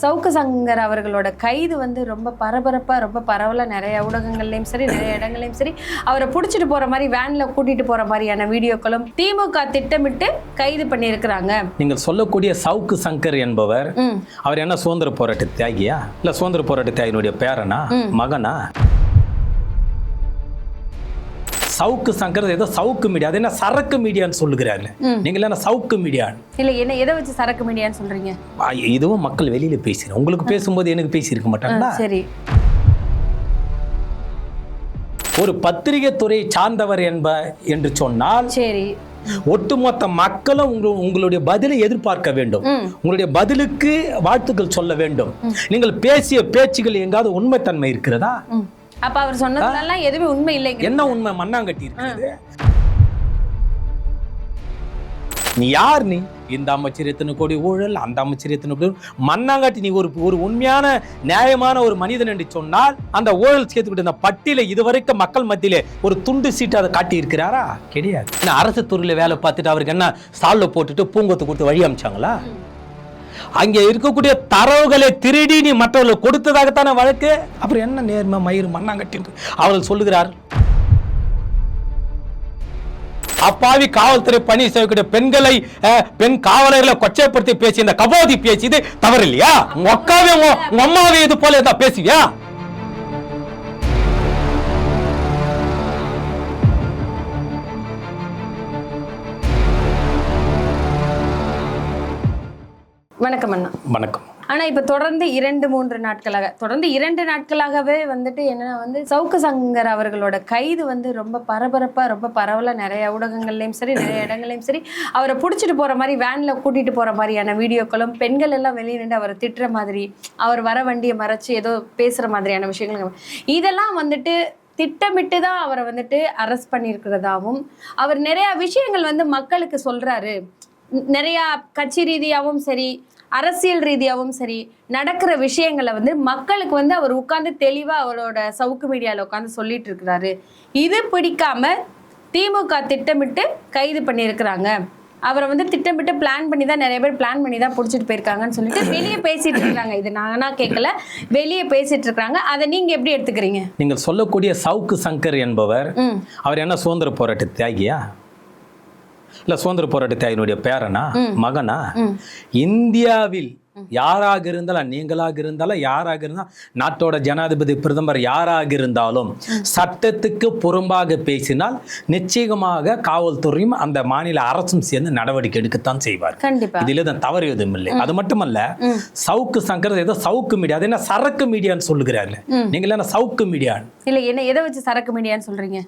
சவுக்கு சங்கர் அவர்களோட கைது வந்து ரொம்ப பரபரப்பாக ரொம்ப பரவலாக நிறைய ஊடகங்கள்லையும் சரி நிறைய இடங்கள்லையும் சரி அவரை பிடிச்சிட்டு போகிற மாதிரி வேனில் கூட்டிகிட்டு போகிற மாதிரியான வீடியோக்களும் திமுக திட்டமிட்டு கைது பண்ணியிருக்கிறாங்க. நீங்கள் சொல்லக்கூடிய சவுக்கு சங்கர் என்பவர் அவர் என்ன சுதந்திர போராட்ட தியாகியா இல்லை சுதந்திர போராட்ட தியாகினுடைய பேரனா மகனா? சவுக்கு சங்கர் ஏதோ சவுக்கு மீடியா, அது என்ன சரக்கு மீடியான்னு சொல்லுகிறாரு. நீங்க என்ன சவுக்கு மீடியா இல்ல, என்ன எதை வச்சு சரக்கு மீடியான்னு சொல்றீங்க? இதுவும் மக்கள் வெளியில பேசுறேன், உங்களுக்கு பேசும்போது எனக்கு பேசியிருக்க மாட்டாங்களா? சரி, ஒரு பத்திரிகை துறை சார்ந்தவர் என்று சொன்னால் சரி, ஒட்டுமொத்த மக்களும் உங்களுடைய பதிலை எதிர்பார்க்க வேண்டும். உங்களுடைய பதிலுக்கு வாழ்த்துக்கள் சொல்ல வேண்டும். நீங்கள் பேசிய பேச்சுகள் எங்காவது உண்மைத்தன்மை இருக்கிறதா? அப்ப அவர் சொன்னதெல்லாம் எதுவுமே உண்மை இல்லை. என்ன உண்மை? மண்ணாங்கட்டி இருக்குது. நீ யார்? நீ இந்த அமைச்சர் எத்தனை கோடி ஊழல், அந்த அமைச்சர் எத்தனை கோடி மண்ணாங்கட்டி. நீ ஒரு உண்மையான நியாயமான ஒரு மனிதன் என்று சொன்னால் அந்த ஊழல் சேர்த்துக்கிட்டு இந்த பட்டியலை இதுவரைக்கும் மக்கள் மத்தியிலே ஒரு துண்டு சீட்டு அதை காட்டி இருக்கிறாரா? கிடையாது. அரசு துறையில வேலை பார்த்துட்டு அவருக்கு என்ன சால்ல போட்டுட்டு பூங்கொத்து கொடுத்து வழி அமைச்சாங்களா? அங்கே இருக்கக்கூடிய தரவுகளை திருடி நீ மற்றவர்கள் கொடுத்ததாகத்தான வழக்கு. அப்புறம் என்ன நேர்மை மயிறு மண்ணாங்கட்டி அவர்கள் சொல்லுகிறார். அப்பாவி காவல்துறை பணி செய்யக்கூடிய பெண்களை பெண் காவலர்களை கொச்சைப்படுத்தி பேசி இந்த கபோதி பேசி இது தவறு இல்லையா? உங்க அக்காவே உங்க அம்மாவே இது போல ஏதாவது பேசுவியா? வணக்கம் அண்ணா. வணக்கம். ஆனா இப்ப தொடர்ந்து 2 நாட்களாகவே வந்துட்டு என்னன்னா வந்து சவுக்கு சங்கர் அவர்களோட கைது வந்து ரொம்ப பரபரப்பா ரொம்ப பரவலா நிறைய ஊடகங்கள்லயும் சரி நிறைய இடங்கள்லயும் சரி அவரை பிடிச்சிட்டு போற மாதிரி வேன்ல கூட்டிட்டு போற மாதிரியான வீடியோக்களும் பெண்கள் எல்லாம் வெளியே நின்று அவரை திட்டுற மாதிரி அவர் வர வண்டியை மறைச்சு ஏதோ பேசுற மாதிரியான விஷயங்கள் இதெல்லாம் வந்துட்டு திட்டமிட்டு தான் அவரை வந்துட்டு அரெஸ்ட் பண்ணியிருக்கிறதாவும் அவர் நிறைய விஷயங்கள் வந்து மக்களுக்கு சொல்றாரு. நிறைய கட்சி ரீதியாகவும் சரி அரசியல் ரீதியாகவும் சரி நடக்கிற விஷயங்களை வந்து மக்களுக்கு வந்து அவர் உட்கார்ந்து தெளிவா அவரோட சவுக்கு மீடியால உட்காந்து சொல்லிட்டு இருக்கிறாரு. இது பிடிக்காம திமுக திட்டமிட்டு கைது பண்ணியிருக்கிறாங்க. அவரை வந்து திட்டமிட்டு பிளான் பண்ணி தான் நிறைய பேர் பிளான் பண்ணி தான் பிடிச்சிட்டு போயிருக்காங்கன்னு சொல்லிட்டு வெளியே பேசிட்டு இருக்காங்க. இது நானா கேட்கல, வெளியே பேசிட்டு இருக்காங்க. அதை நீங்க எப்படி எடுத்துக்கிறீங்க? நீங்கள் சொல்லக்கூடிய சவுக்கு சங்கர் என்பவர் அவர் என்ன சுதந்திர போராட்ட தியாகியா இல்ல சுதந்திர போராட்ட தியாகினுடைய பேரனா மகனா? இந்தியாவில் யாராக இருந்தாலும் நீங்களாக இருந்தாலும் யாராக இருந்தாலும் நாட்டோட ஜனாதிபதி பிரதமர் யாராக இருந்தாலும் சட்டத்துக்கு புறம்பாக பேசினால் நிச்சயமாக காவல்துறையும் அந்த மாநில அரசும் சேர்ந்து நடவடிக்கை எடுக்கத்தான் செய்வார். இதுல தான் தவறு எதுவும் இல்லை. அது மட்டுமல்ல, சவுக்கு சங்கர் ஏதோ சவுக்கு மீடியா, அது என்ன சரக்கு மீடியான்னு சொல்லுகிறாரு. நீங்க என்ன சவுக்கு மீடியா இல்ல, என்ன எதை வச்சு சரக்கு மீடியான்னு சொல்றீங்க?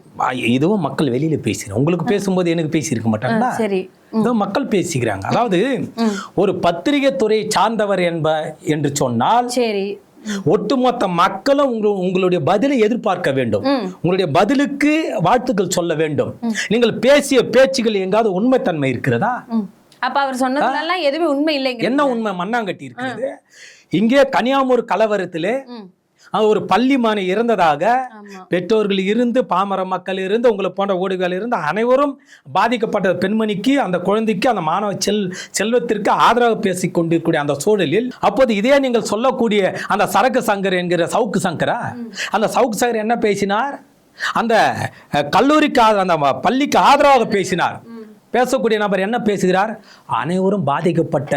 இதுவும் மக்கள் வெளியில பேசுறேன், உங்களுக்கு பேசும்போது எனக்கு பேசியிருக்க மாட்டாங்களா? சரி, மக்கள் பேசிக்கிறாங்க. அதாவது ஒரு பத்திரிகை துறை சார்ந்தவர் என்று சொன்னால் சரி, ஒட்டுமொத்த மக்களும் உங்களுடைய பதிலை எதிர்பார்க்க வேண்டும். உங்களுடைய பதிலுக்கு வாழ்த்துக்கள் சொல்ல வேண்டும். நீங்கள் பேசிய பேச்சுகள் எங்காவது உண்மைத்தன்மை இருக்கிறதா? அப்ப அவர் சொன்னதெல்லாம் எதுவுமே உண்மை இல்லை. என்ன உண்மை? மண்ணாங்கட்டி இருக்கிறது. இங்கே கன்னியாகுமரி கலவரத்திலே ஒரு பள்ளி மாணவி இறந்ததாக பெற்றோர்கள் இருந்து பாமர மக்கள் இருந்து உங்களை போன்ற ஊடகங்கள் இருந்து அனைவரும் பாதிக்கப்பட்ட பெண்மணிக்கு அந்த குழந்தைக்கு அந்த மாணவ செல்வத்திற்கு ஆதரவு பேசிக் கொண்டிருக்கூடிய அந்த சூழலில் அப்போது இதே நீங்கள் சொல்லக்கூடிய அந்த சரக்கு சங்கர் என்கிற சவுக்கு சங்கரா, அந்த சவுக்கு சங்கர் என்ன பேசினார்? அந்த கல்லூரிக்கு அந்த பள்ளிக்கு ஆதரவாக பேசினார். பேசக்கூடிய நபர் என்ன பேசுகிறார்? அனைவரும் பாதிக்கப்பட்ட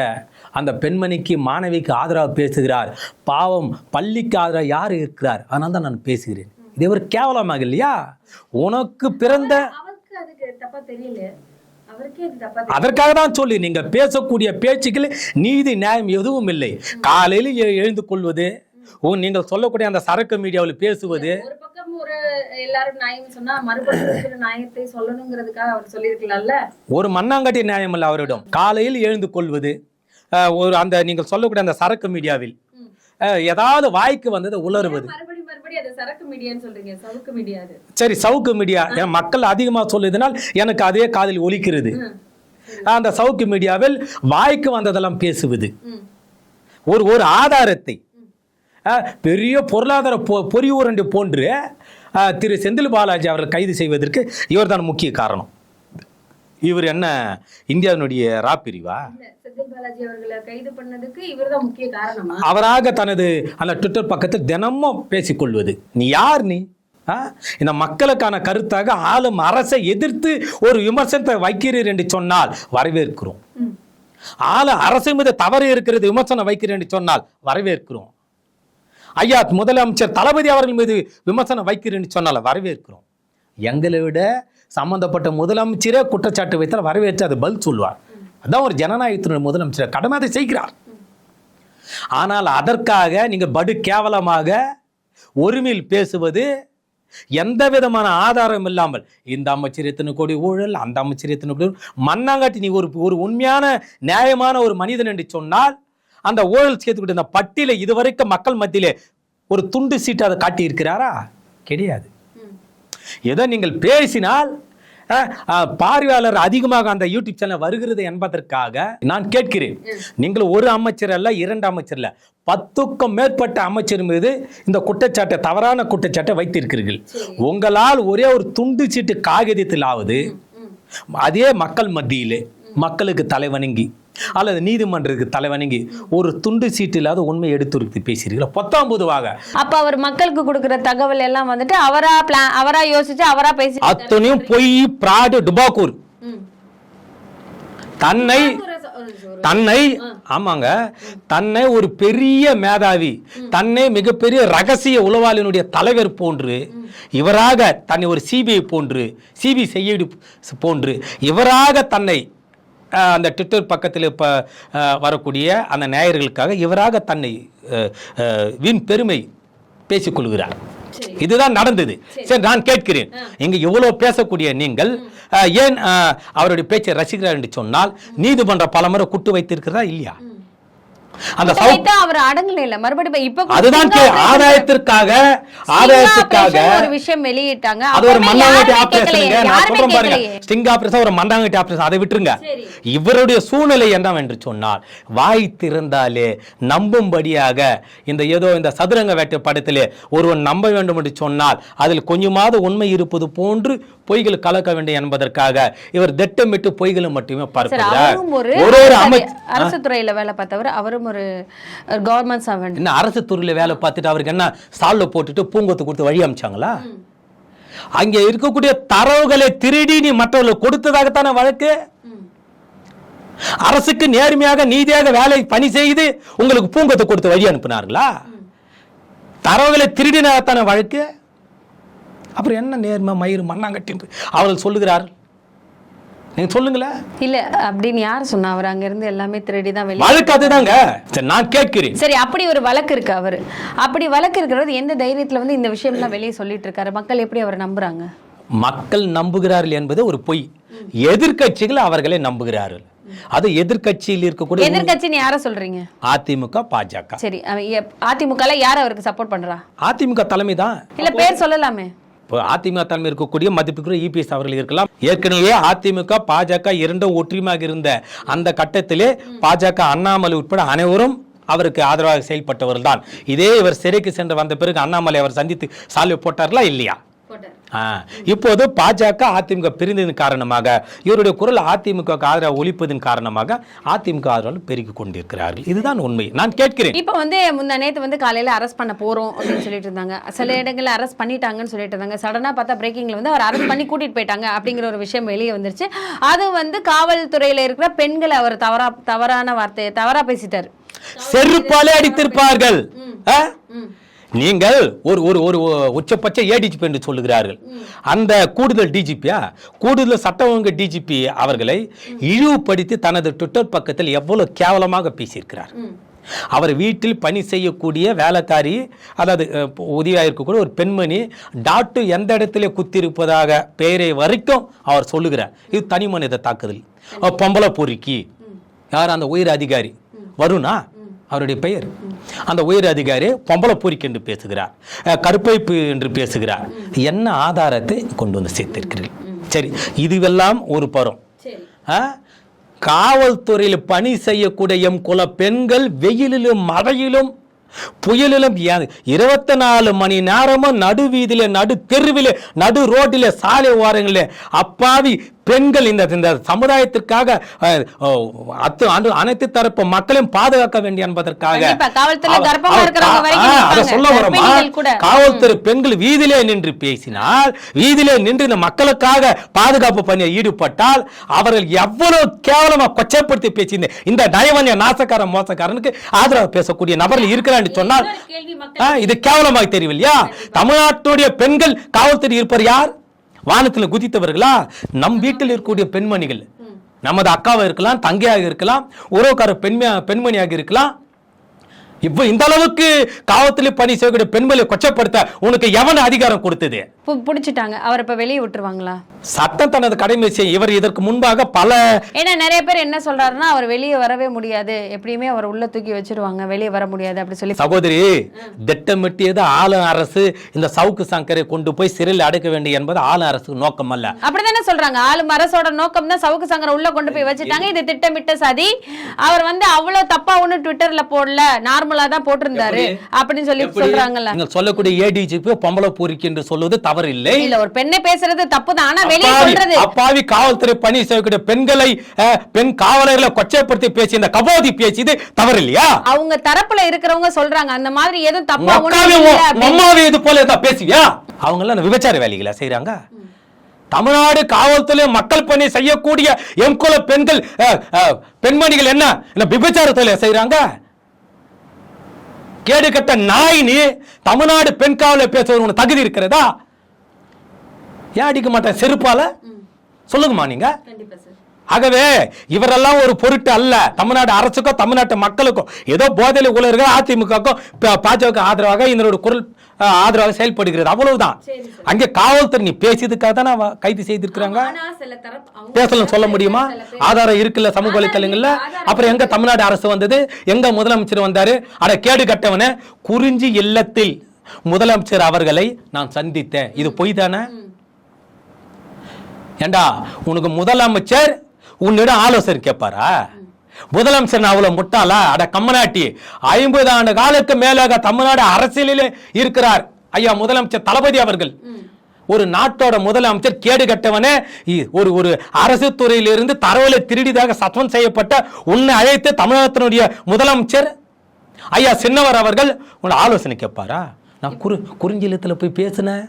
அந்த பெண்மணிக்கு மாணவிக்கு ஆதரவாக பேசுகிறார். பாவம், பள்ளிக்கு ஆதரவாக யார் இருக்கிறார், அதனால தான் நான் பேசுகிறேன். இது ஒரு கேவலமாக இல்லையா? உனக்கு பிறந்த அதற்காக தான் சொல்லி நீங்க பேசக்கூடிய பேச்சுக்கள் நீதி நியாயம் எதுவும் இல்லை. காலையில் எழுந்து கொள்வது, நீங்கள் சொல்லக்கூடிய அந்த சரக்கு மீடியாவில் பேசுவது, ஒரு மண்ணாங்கட்டி நியாயம் இல்லை அவரிடம். காலையில் எழுந்து கொள்வது, ஒரு அந்த நீங்கள் சொல்லக்கூடிய அந்த சரக்கு மீடியாவில் ஏதாவது வாய்க்கு வந்தது உளறுவது. சரி, சவுக்கு மீடியா மக்கள் அதிகமா சொல்லுவதனால் எனக்கு அதே காதில் ஒலிக்கிறது. அந்த சவுக்கு மீடியாவில் வாய்க்கு வந்ததெல்லாம் பேசுவது, ஒரு ஆதாரத்தை பெரிய பொருளாதார பொறியூரண்டு போன்று திரு செந்தில் பாலாஜி அவர்கள் கைது செய்வதற்கு இவர்தான் முக்கிய காரணம். இவர் என்ன இந்தியாவினுடைய ரா பிரிவா? செந்தில் பாலாஜி அவர்களை கைது பண்ணதுக்கு இவர்தான் முக்கிய காரணமா? அவராக தனது அந்த ட்விட்டர் பக்கத்தில் தினமும் பேசிக்கொள்வது. நீ யார்? நீ இந்த மக்களுக்கான கருத்தாக ஆளும் அரசை எதிர்த்து ஒரு விமர்சனத்தை வைக்கிறீர் என்று சொன்னால் வரவேற்கிறோம். அரசு மீது தவறு இருக்கிறது விமர்சனம் வைக்கிறேன் என்று சொன்னால் வரவேற்கிறோம். ஐயா முதலமைச்சர் தளபதி அவர்கள் மீது விமர்சனம் வைக்கிறேன் சொன்னால் வரவேற்கிறோம். எங்களை விட சம்பந்தப்பட்ட முதலமைச்சரே குற்றச்சாட்டு வைத்தால் வரவேற்று அது பதில் சொல்வார். அதான் ஒரு ஜனநாயகத்தினுடைய முதலமைச்சர் கடமை அதை செய்கிறார். ஆனால் அதற்காக நீங்கள் படு கேவலமாக ஒருமையில் பேசுவது, எந்த விதமான ஆதாரம் இல்லாமல் இந்த அமைச்சர் எத்தனை கோடி ஊழல், அந்த அமைச்சர் எத்தனை கோடி மண்ணாங்காட்டி, நீ ஒரு உண்மையான நியாயமான ஒரு மனிதன் என்று சொன்னால் அந்த ஊழல் சேர்த்துக்கிட்டு இந்த பட்டியலை இதுவரைக்கும் மக்கள் மத்தியிலே ஒரு துண்டு சீட்டு அதை காட்டி இருக்கிறாரா? கிடையாது. ஏதோ நீங்கள் பேசினால் பார்வையாளர் அதிகமாக அந்த யூடியூப் சேனல் வருகிறது என்பதற்காக நான் கேட்கிறேன். நீங்கள் ஒரு அமைச்சர் அல்ல, 2 அமைச்சர் அல்ல, 10க்கும் மேற்பட்ட அமைச்சர் மீது இந்த குற்றச்சாட்டை, தவறான குற்றச்சாட்டை வைத்திருக்கிறீர்கள். உங்களால் ஒரே ஒரு துண்டு சீட்டு காகிதத்திலாவது அதே மக்கள் மத்தியிலே மக்களுக்கு தலைவணங்கி அல்லது நீதிமன்றத்துக்கு தலைவணங்கி ஒரு துண்டு சீட்டு இல்லாத உண்மை எடுத்துரைத்து பேசுறீங்களா? 19வாக அப்ப அவர் மக்களுக்கு கொடுக்கிற தகவல் எல்லாம் வந்துட்டு அவரா யோசிச்சு அவரா பேசி அத்தனையும் பொய், பிராடு, டுபாக்கூர். தன்னை ஆமாங்க, தன்னை ஒரு பெரிய மேதாவி, தன்னை மிகப்பெரிய ரகசிய உளவாளியினுடைய தலைவர் போன்று இவராக, தன்னை ஒரு சிபிஐ போன்று, சிபிசிஐடி போன்று இவராக தன்னை அந்த ட்விட்டர் பக்கத்தில் இப்போ வரக்கூடிய அந்த நேயர்களுக்காக இவராக தன்னை வீண் பெருமை பேசிக்கொள்கிறார். இதுதான் நடந்தது. சரி, நான் கேட்கிறேன், இங்க இவ்வளவு பேசக்கூடிய நீங்கள் ஏன் அவருடைய பேச்சை ரசிக்கிறார் என்று சொன்னால் நீதிமன்ற பலமுறை குட்டு வைத்திருக்கிறதா இல்லையா? அந்த அவர் அடங்கல மறுபடியும் இப்ப அதுதான் ஆதாயத்திற்காக ஒரு விஷயம் வெளியிட்டாங்க. அது ஒரு மண்ணாங்கட்டி ஆபரேஷனுங்க. நான் சொல்றேன் பாருங்க, ஸ்டிங் ஆபரேஷன் ஒரு மண்ணாங்கட்டி ஆபரேஷன், அதை விட்டுருங்க. இவருடைய சூழ்நிலை என்னவென்று சொன்னால் வாய் திறந்தாலே நம்பும்படியாக இந்த சதுரங்க வேட்டை படத்திலே ஒருவன் நம்ப வேண்டும் என்று சொன்னால் அதில் கொஞ்சமாவது உண்மை இருப்பது போன்று பொய்கள் கலக்க வேண்டும் என்பதற்காக இவர் திட்டமிட்டு பொய்களை மட்டுமே பார்க்கிறார். ஒரு அரசு துறையில வேலை பார்த்தவர், அவரும் ஒரு கவர்மெண்ட் சர்வெண்ட். என்ன அரசு துறையில வேலை பார்த்துட்டு அவருக்கு என்ன சால்ல போட்டுட்டு பூங்கொத்து கொடுத்து வழி அமைச்சாங்களா? அங்கே இருக்கக்கூடிய தரவுகளை திருடி நீ மற்றவர்களுக்கு கொடுத்ததாகத்தான வழக்கு. அரசுக்கு நேர்மையாக நீதியாக வேலை பணி செய்து உங்களுக்கு பூங்கொத்து கொடுத்து வழி அனுப்பினார்களா? தரவுகளை திருடினாகத்தான வழக்கு. அப்புறம் என்ன நேர்மை மயிறு மண்ணாங்கட்டி அவர்கள் சொல்லுகிறார்கள்? நீங்க சொல்லுங்களே. இல்ல அப்படின்னு யார் சொன்னா? அவர் அங்க இருந்து எல்லாமே திருடி தான் வெளியே வழக்கு அதுதாங்க. நான் கேட்கிறேன். சரி, அப்படி ஒரு வழக்கு இருக்கு. அவர் அப்படி வழக்கு இருக்கிறது எந்த தைரியத்துல வந்து இந்த விஷயம்லாம் வெளியே சொல்லிட்டு இருக்காரு? மக்கள் எப்படி அவரை நம்புறாங்க? மக்கள் நம்புகிறார்கள் என்பது ஒரு பொய். எதிர்க்கட்சிகள் அவர்களை நம்புகிறார்கள். அது எதிர்க்கட்சியில் இருக்கக்கூடிய எதிர்க்கட்சின்னு யார சொல்றீங்க? அதிமுக, பாஜக. சரி, அதிமுகல யார் அவருக்கு சப்போர்ட் பண்றா? அதிமுக தலைமை தான். இல்ல பேர் சொல்லலாமே. அதிமுக தலைமை இருக்கக்கூடிய மதிப்புக்குரிய இபிஎஸ் அவர்கள் இருக்கலாம். ஏற்கனவே அதிமுக பாஜக இரண்டும் ஒற்றுமையாக இருந்த அந்த கட்டத்திலே பாஜக அண்ணாமலை உட்பட அனைவரும் அவருக்கு ஆதரவாக செயல்பட்டவர்கள் தான். இதே இவர் சிறைக்கு சென்று வந்த பிறகு அண்ணாமலை அவர் சந்தித்து சால்வை போட்டார்களா இல்லையா? இப்போது பாஜக அதிமுக பிரிந்ததன் காரணமாக இவருடைய குரல் அதிமுக ஆதரவு ஒழிப்பதன் காரணமாக அதிமுக ஆதரவு பெருகி கொண்டிருக்கிறார்கள். இதுதான் உண்மை. நான் கேட்கிறேன், இப்ப வந்து நேத்து வந்து காலையில அரெஸ்ட் பண்ண போறோம் அப்படின்னு சொல்லிட்டு இருந்தாங்க. சில இடங்கள்ல அரெஸ்ட் பண்ணிட்டாங்கன்னு சொல்லிட்டு இருந்தாங்க. சடனா பார்த்தா பிரேக்கிங்ல வந்து அவர் அரெஸ்ட் பண்ணி கூட்டிட்டு போயிட்டாங்க அப்படிங்கிற ஒரு விஷயம் வெளியே வந்துருச்சு. அது வந்து காவல்துறையில இருக்கிற பெண்களை அவர் தவறான வார்த்தையை தவறா பேசிட்டாரு. செருப்பாலே அடித்திருப்பார்கள். நீங்கள் ஒரு ஒரு உச்சபட்ச ஏடிஜிபி என்று சொல்லுகிறார்கள். அந்த கூடுதல் டிஜிபியா, கூடுதல் சட்ட ஒழுங்கு டிஜிபி அவர்களை இழிவுபடுத்தி தனது ட்விட்டர் பக்கத்தில் எவ்வளவு கேவலமாக பேசியிருக்கிறார். அவர் வீட்டில் பணி செய்யக்கூடிய வேலைக்காரி, அதாவது உதவியாக இருக்கக்கூடிய ஒரு பெண்மணி டாட்டு எந்த இடத்துல குத்திருப்பதாக பெயரை வரைக்கும் அவர் சொல்லுகிறார். இது தனி மனித தாக்குதல். பொம்பளை பொறுக்கி யார்? அந்த உயர் அதிகாரி வருணா அவருடைய பெயர். அந்த உயர் அதிகாரி பொம்பளை பொறிக்கு என்று பேசுகிறார், கருப்பைப்பு என்று பேசுகிறார். என்ன ஆதாரத்தை கொண்டு வந்து சேர்த்திருக்கிறீர்கள்? சரி, இதுவெல்லாம் ஒரு புறம். காவல்துறையில் பணி செய்யக்கூடிய எம் குல பெண்கள் வெயிலிலும் மழையிலும் புயலிலும் 24 மணி நேரமும் நடு வீதியில, நடு தெருவில, நடு ரோட்டில, சாலை ஓரங்களில் அப்பாவி பெண்கள் இந்த சமுதாயத்திற்காக அனைத்து தரப்பு மக்களையும் பாதுகாக்க வேண்டிய என்பதற்காக அதை சொல்ல வரோமா? காவல்துறை பெண்கள் வீதியிலே நின்று பேசினால், வீதியிலே நின்று இந்த மக்களுக்காக பாதுகாப்பு பணியை ஈடுபட்டால் அவர்கள் எவ்வளவு கேவலமா கொச்சைப்படுத்தி பேசி இந்த நயவன்ய நாசக்கார மோசக்காரனுக்கு ஆதரவு பேசக்கூடிய நபர்கள் இருக்கிறான்னு சொன்னால் இது கேவலமாக தெரியவில்லையா? தமிழ்நாட்டுடைய பெண்கள் காவல்துறை இருப்பவர் யார்? வானத்தில் குதித்தவர்களா? நம் வீட்டில் இருக்கக்கூடிய பெண்மணிகள், நமது அக்காவாக இருக்கலாம், தங்கையாக இருக்கலாம், உறவுக்கார பெண்மணியாக இருக்கலாம். இப்போ இந்த அளவுக்கு காவல்துறை பணி செய்யக்கூடிய பெண்களை கொச்சப்படுத்த உனக்கு எவன அதிகாரம் கொடுத்தது? பிடிச்சிட்டாங்க, அவர் இப்ப வெளியே விட்டுருவாங்களா? சட்டம் தனது கடமை செய்யும். இவர் இதற்கு முன்பாக பல ஏன்னா நிறைய பேர் என்ன சொல்றாருன்னா, அவர் வெளியே வரவே முடியாது, எப்படியுமே அவர் உள்ள தூக்கி வச்சிருவாங்க, வெளியே வர முடியாது அப்படி சொல்லி. சகோதரி, திட்டமிட்டியது ஆளும் அரசு இந்த சவுக்கு சங்கரை கொண்டு போய் சிறையில் அடைக்க வேண்டும் என்பது ஆளும் அரசு நோக்கம் அல்ல. அப்படித்தானே சொல்றாங்க. ஆளும் அரசோட நோக்கம் தான் சவுக்கு சங்கரை உள்ள கொண்டு போய் வச்சுட்டாங்க. இது திட்டமிட்ட சதி. அவர் அவ்வளவு தப்பா ஒண்ணு ட்விட்டர்ல போடல, நார்மலா தான் போட்டிருந்தாரு அப்படின்னு சொல்லி சொல்றாங்கல்ல. நீங்க சொல்லக்கூடிய ஏடிஜிபி பொம்பளை பூரிக்கு என்று சொல்வது தவறு இல்லை. இல்ல, ஒரு பெண்ணை பேசுறது தப்புதான், ஆனா வெளியே சொல்றது. அப்பாவி காவல்துறை பணி செய்யக்கூடிய பெண்களை, பெண் காவலர்களை கொச்சைப்படுத்தி பேசி இந்த கபோதி பேசியது தவறு இல்லையா? அவங்க தரப்புல இருக்கிறவங்க சொல்றாங்க அந்த மாதிரி எதுவும் தப்பா ஒண்ணு இது போல ஏதா பேசுவியா? அவங்க எல்லாம் விபச்சார வேலைகளை செய்யறாங்க. தமிழ்நாடு காவல்துறை மக்கள் பணி செய்யக்கூடிய எம்குல பெண்கள், பெண்மணிகள் என்ன விபச்சார தொழிலை செய்யறாங்க? கேடு கட்ட நாய் நீ! தமிழ்நாடு பெண் காவலை பேசுவது உனக்கு தகுதி இருக்கிறதா? ஏன் அடிக்க மாட்டேன் செருப்பால? சொல்லுங்கம்மா நீங்க. ஆகவே இவரெல்லாம் ஒரு பொருட்டு அல்ல. தமிழ்நாடு அரசுக்கோ தமிழ்நாட்டு மக்களுக்கோ ஏதோ போதையில உலர்கள் அதிமுகக்கும் பாஜக ஆதரவாக இதனோட குரல் ஆதரவாக செயல்படுகிறது, அவ்வளவுதான். அங்கே காவல்துறை நீ பேசியதுக்காக தான் கைது செய்திருக்கிறாங்க. பேசலாம் சொல்ல முடியுமா? ஆதாரம் இருக்குல்ல சமூக வலைத்தளங்கள்ல. அப்புறம் எங்க தமிழ்நாடு அரசு வந்தது? எங்க முதலமைச்சர் வந்தாரு? அட கேடு கட்டவன! குறிஞ்சி இல்லத்தில் முதலமைச்சர் அவர்களை நான் சந்தித்தேன். இது பொய் தானே? ஏண்டா, உனக்கு முதலமைச்சர் உன்னிடம் ஆலோசனை கேட்பாரா? முதலமைச்சர் அவ்வளவு முட்டாளா? அட கம்மநாட்டி! 50 ஆண்டு காலத்துக்கு மேலாக தமிழ்நாடு அரசியலிலே இருக்கிறார் ஐயா முதலமைச்சர் தளபதி அவர்கள். ஒரு நாட்டோட முதலமைச்சர் கேடு கட்டவனே, ஒரு அரசு துறையிலிருந்து தரவுகளை திருடிதாக சஸ்பெண்ட் செய்யப்பட்ட உன்னை அழைத்து தமிழகத்தினுடைய முதலமைச்சர் ஐயா சின்னவர் அவர்கள் உன்னை ஆலோசனை கேட்பாரா? நான் குறிஞ்சிலத்துல போய் பேசினேன்,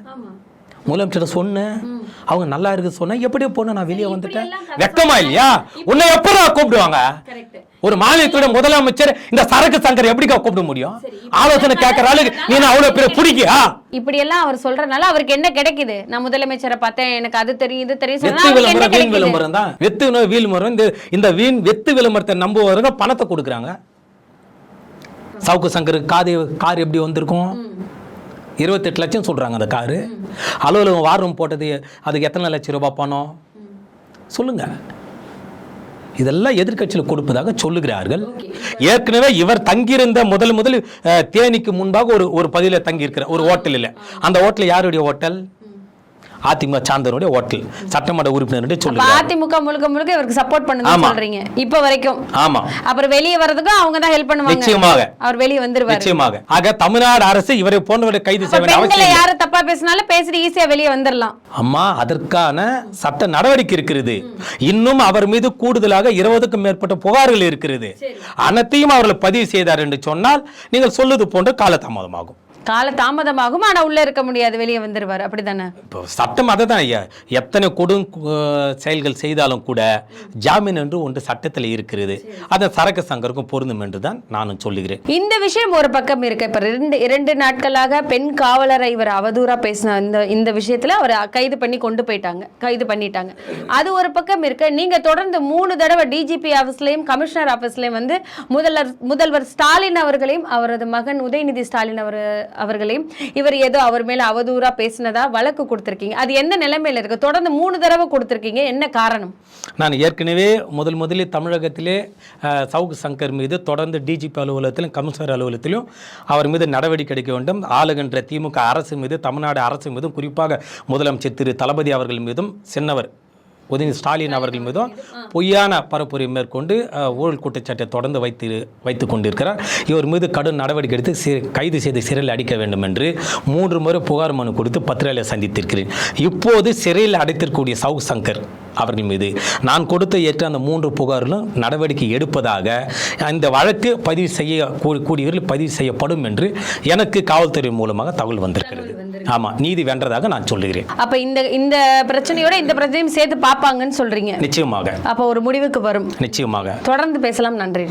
முதலமைச்சர் சொன்னேன், அவங்க நல்லா இருக்கு சொன்ன, எப்படியோ போன நான் வெளியே வந்துட்டேன். வெக்கமா இல்லையா? உன்னை எப்ப கூப்பிடுவாங்க? ஒரு மாநிலத்தோட முதலமைச்சர் இந்த சரக்கு சங்கர் எப்படி கூப்பிட முடியும்? ஆலோசனை கேட்கற ஆளு நீ அவ்வளவு பேர் பிடிக்கியா? இப்படி எல்லாம் அவர் சொல்றதுனால அவருக்கு என்ன கிடைக்குது? நான் முதலமைச்சரை பார்த்தேன், எனக்கு அது தெரியும் இது தெரியும். வீண் விளம்பரம் தான். இந்த வீண் வெத்து விளம்பரத்தை நம்புவவங்க பணத்தை கொடுக்குறாங்க. சவுக்கு சங்கருக்கு கார் எப்படி வந்திருக்கும்? 28 லட்சம் சொல்றாங்க அந்த காரு. அலுவலகம் வாரம் போட்டது அதுக்கு எத்தனை லட்சம் ரூபாய் பணம் சொல்லுங்க. இதெல்லாம் எதிர்கட்சியில் கொடுப்பதாக சொல்லுகிறார்கள். ஏற்கனவே இவர் தங்கியிருந்த முதல் தேனிக்கு முன்பாக ஒரு பகுதியில் தங்கி இருக்கிற ஒரு ஹோட்டலில், அந்த ஹோட்டல் யாருடைய ஹோட்டல்? அதிமுக சார்ந்தவருடைய ஹோட்டல், சட்டமன்ற உறுப்பினருடைய சொல்லுங்க. அதிமுக முழுக்க இவருக்கு சப்போர்ட் பண்ணுன்னு சொல்றீங்க இப்ப வரைக்கும். ஆமா, அப்புறம் வெளியே வரதுக்கும் அவங்க தான் ஹெல்ப் பண்ணுவாங்க. நிச்சயமாக அவர் வெளியே வந்துருவார். நிச்சயமாக. ஆக தமிழ்நாடு அரசு இவரை போன்றவரை கைது செய்ய வேண்டிய அவசியம் இல்லை. யாரு தப்பா பேசினாலும் பேசி ஈஸியா வெளியே வந்துடலாம். அம்மா, அதற்கான சட்ட நடவடிக்கை இருக்கிறது. இன்னும் அவர் மீது கூடுதலாக 20க்கும் மேற்பட்ட புகார்கள் இருக்கிறது. அனைத்தையும் அவர்கள் பதிவு செய்தார் என்று சொன்னால் நீங்கள் சொல்லுது போன்ற காலதாமதமாகும். காலதாமதமாகும், ஆனா உள்ள இருக்க முடியாது, வெளியே வந்துருவார். அப்படித்தானே சட்டம் அதை தான் ஐயா. எத்தனை கொடும் செயல்கள் செய்தாலும் கூட ஜாமீன் என்று ஒன்று சட்டத்தில் இருக்கிறது. அதை சரக்கு சங்கருக்கும் பொருந்தும் என்று தான் நானும் சொல்லுகிறேன். இந்த விஷயம் ஒரு பக்கம் இருக்கு. இப்ப இரண்டு நாட்களாக பெண் காவலரை இவர் அவதூறா பேசின இந்த விஷயத்துல அவர் கைது பண்ணிட்டாங்க. அது ஒரு பக்கம் இருக்கு. நீங்க தொடர்ந்து 3 தடவை டிஜிபி ஆபீஸ்லயும் கமிஷனர் ஆபீஸ்லயும் முதல்வர் ஸ்டாலின் அவர்களையும் அவரது மகன் உதயநிதி ஸ்டாலின் அவர்களையும் இவர் ஏதோ அவர் மேல அவதூறா பேசினதா வழக்கு கொடுத்திருக்கீங்க. அது எந்த நிலைமையில இருக்கு? தொடர்ந்து 3 தடவை கொடுத்திருக்கீங்க, என்ன காரணம்? நான் ஏற்கனவே முதலில் தமிழகத்திலே சவுக்கு சங்கர் மீது தொடர்ந்து டிஜிபி அலுவலகத்திலும் கமிஷனர் அலுவலகத்திலும் அவர் மீது நடவடிக்கை எடுக்க வேண்டும். ஆளுகின்ற திமுக அரசு மீது, தமிழ்நாடு அரசு மீதும், குறிப்பாக முதலமைச்சர் திரு தளபதி அவர்கள் மீதும், சின்னவர் உதயநிதி ஸ்டாலின் அவர்கள் மீதும் பொய்யான பரப்புரை மேற்கொண்டு ஊழல் குற்றச்சாட்டை தொடர்ந்து வைத்து கொண்டிருக்கிறார். இவர் மீது கடும் நடவடிக்கை எடுத்து கைது செய்து சிறையில் அடைக்க வேண்டும் என்று 3 முறை புகார் மனு கொடுத்து பத்திரிகையாளர் சந்தித்திருக்கிறேன். இப்போது சிறையில் அடைத்திருக்கக்கூடிய சவுக்கு சங்கர் அவர்கள் மீது நான் கொடுத்த ஏற்ற அந்த 3 புகாரிலும் நடவடிக்கை எடுப்பதாக இந்த வழக்கு பதிவு செய்ய கூடியவர்கள் பதிவு செய்யப்படும் என்று எனக்கு காவல்துறை மூலமாக தகவல் வந்திருக்கிறது. ஆமா, நீதி வென்றதாக நான் சொல்லுகிறேன். அப்ப இந்த பிரச்சனையோட இந்த பிரச்சனையும் சேர்த்து பார்ப்பாங்கன்னு சொல்றீங்க? நிச்சயமாக. அப்ப ஒரு முடிவுக்கு வரும். நிச்சயமாக. தொடர்ந்து பேசலாம். நன்றி.